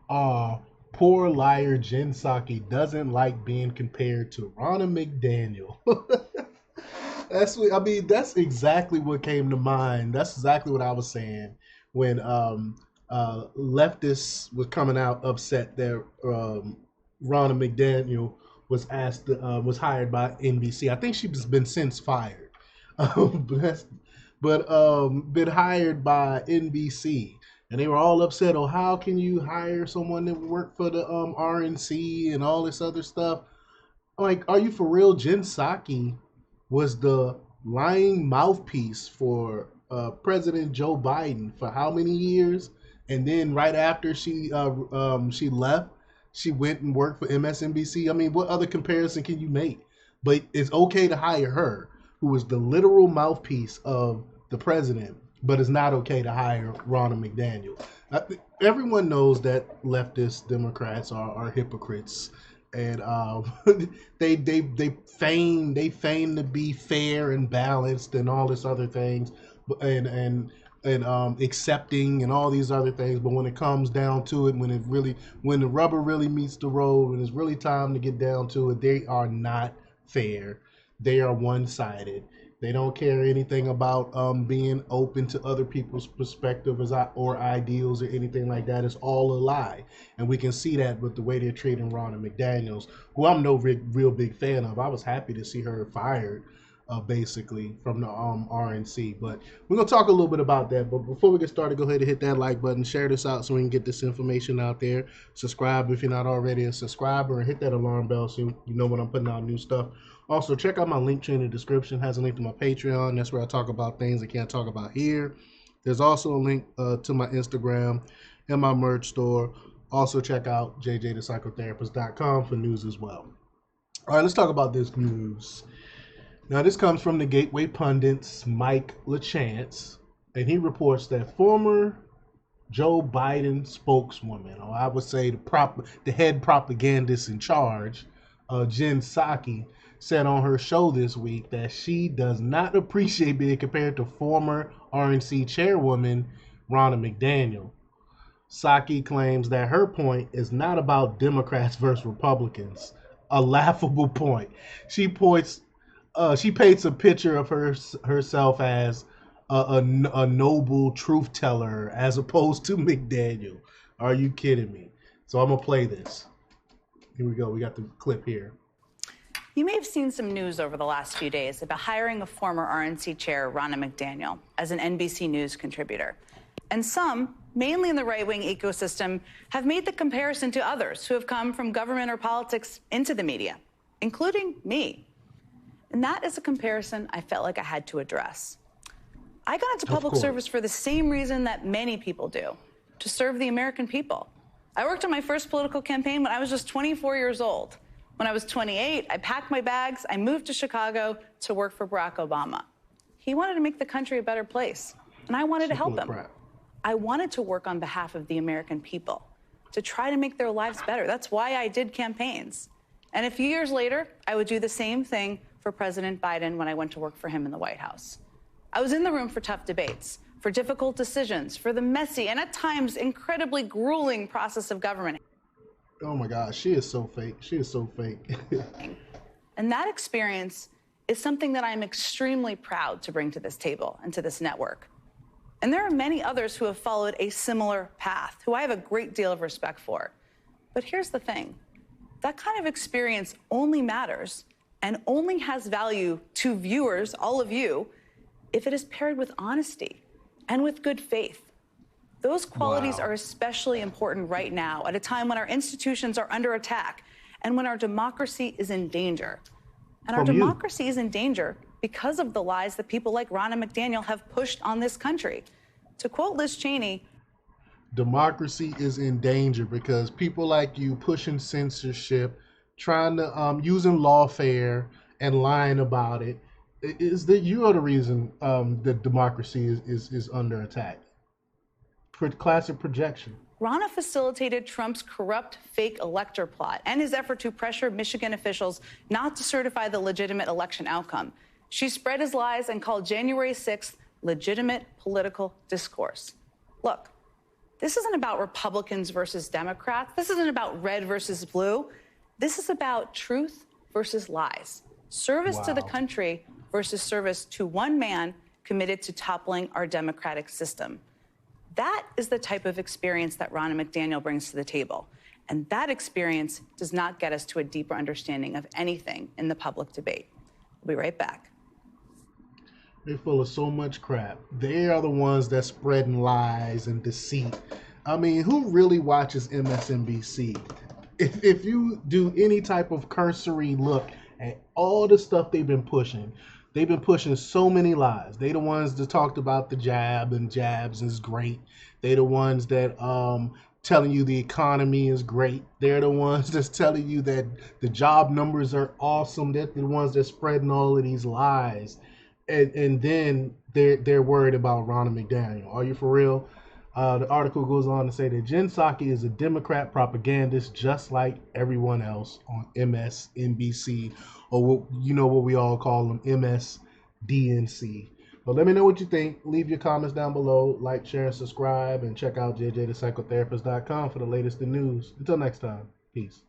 Uh, Poor liar Jen Psaki doesn't like being compared to Ronna McDaniel. That's exactly what came to mind. That's exactly what I was saying when leftists was coming out upset that Ronna McDaniel was hired by NBC. I think she's been since fired, but been hired by NBC, and they were all upset. Oh, how can you hire someone that worked for the RNC and all this other stuff? Like, are you for real? Jen Psaki was the lying mouthpiece for President Joe Biden for how many years? And then right after she left, she went and worked for MSNBC. I mean, what other comparison can you make? But it's okay to hire her, who is the literal mouthpiece of the president, but it's not okay to hire Ronna McDaniel. Everyone knows that leftist Democrats are hypocrites, and they feign to be fair and balanced and all this other things, and accepting and all these other things. But when it comes down to it, when the rubber really meets the road, and it's really time to get down to it, they are not fair. They are one sided. They don't care anything about being open to other people's perspectives or ideals or anything like that. It's all a lie, and we can see that with the way they're treating Ronna McDaniel's, who I'm no real big fan of. I was happy to see her fired, basically from the RNC. But we're gonna talk a little bit about that. But before we get started, go ahead and hit that like button, share this out so we can get this information out there. Subscribe if you're not already a subscriber, and hit that alarm bell so you know when I'm putting out new stuff. Also, check out my link tree in the description. It has a link to my Patreon. That's where I talk about things I can't talk about here. There's also a link to my Instagram and my merch store. Also, check out jjthepsychotherapist.com for news as well. All right, let's talk about this news. Now, this comes from the Gateway Pundit's Mike LaChance, and he reports that former Joe Biden spokeswoman, or I would say the head propagandist in charge, Jen Psaki, said on her show this week that she does not appreciate being compared to former RNC chairwoman Ronna McDaniel. Psaki claims that her point is not about Democrats versus Republicans, a laughable point. She points, she paints a picture of herself as a noble truth teller as opposed to McDaniel. Are you kidding me? So I'm gonna play this. Here we go. We got the clip here. You may have seen some news over the last few days about hiring a former RNC chair, Ronna McDaniel, as an NBC News contributor. And some, mainly in the right-wing ecosystem, have made the comparison to others who have come from government or politics into the media, including me. And that is a comparison I felt like I had to address. I got into public service for the same reason that many people do, to serve the American people. I worked on my first political campaign when I was just 24 years old. When I was 28, I packed my bags, I moved to Chicago to work for Barack Obama. He wanted to make the country a better place, and I wanted to help him. I wanted to work on behalf of the American people, to try to make their lives better. That's why I did campaigns. And a few years later, I would do the same thing for President Biden when I went to work for him in the White House. I was in the room for tough debates, for difficult decisions, for the messy and at times incredibly grueling process of government. Oh my gosh, she is so fake. She is so fake. And that experience is something that I'm extremely proud to bring to this table and to this network. And there are many others who have followed a similar path, who I have a great deal of respect for. But here's the thing. That kind of experience only matters and only has value to viewers, all of you, if it is paired with honesty and with good faith. Those qualities are especially important right now at a time when our institutions are under attack and when our democracy is in danger. And our democracy is in danger because of the lies that people like Ronna McDaniel have pushed on this country. To quote Liz Cheney, democracy is in danger because people like you pushing censorship, trying to using lawfare and lying about it, is that you are the reason that democracy is under attack. Classic projection. Ronna facilitated Trump's corrupt fake elector plot and his effort to pressure Michigan officials not to certify the legitimate election outcome. She spread his lies and called January 6th legitimate political discourse. Look, This isn't about Republicans versus Democrats. This isn't about red versus blue. This is about truth versus lies. Service to the country versus service to one man committed to toppling our democratic system. That is the type of experience that Ronna McDaniel brings to the table. And that experience does not get us to a deeper understanding of anything in the public debate. We'll be right back. They're full of so much crap. They are the ones that spreading lies and deceit. I mean, who really watches MSNBC? If you do any type of cursory look at all the stuff they've been pushing so many lies. They the ones that talked about the jab and jabs is great. They the ones that telling you the economy is great. They're the ones that's telling you that the job numbers are awesome. They're the ones that's spreading all of these lies. And then they're worried about Ronna McDaniel. Are you for real? The article goes on to say that Jen Psaki is a Democrat propagandist just like everyone else on MSNBC, or what we all call them, MSDNC. But let me know what you think. Leave your comments down below. Like, share, and subscribe. And check out jjthepsychotherapist.com for the latest in news. Until next time, peace.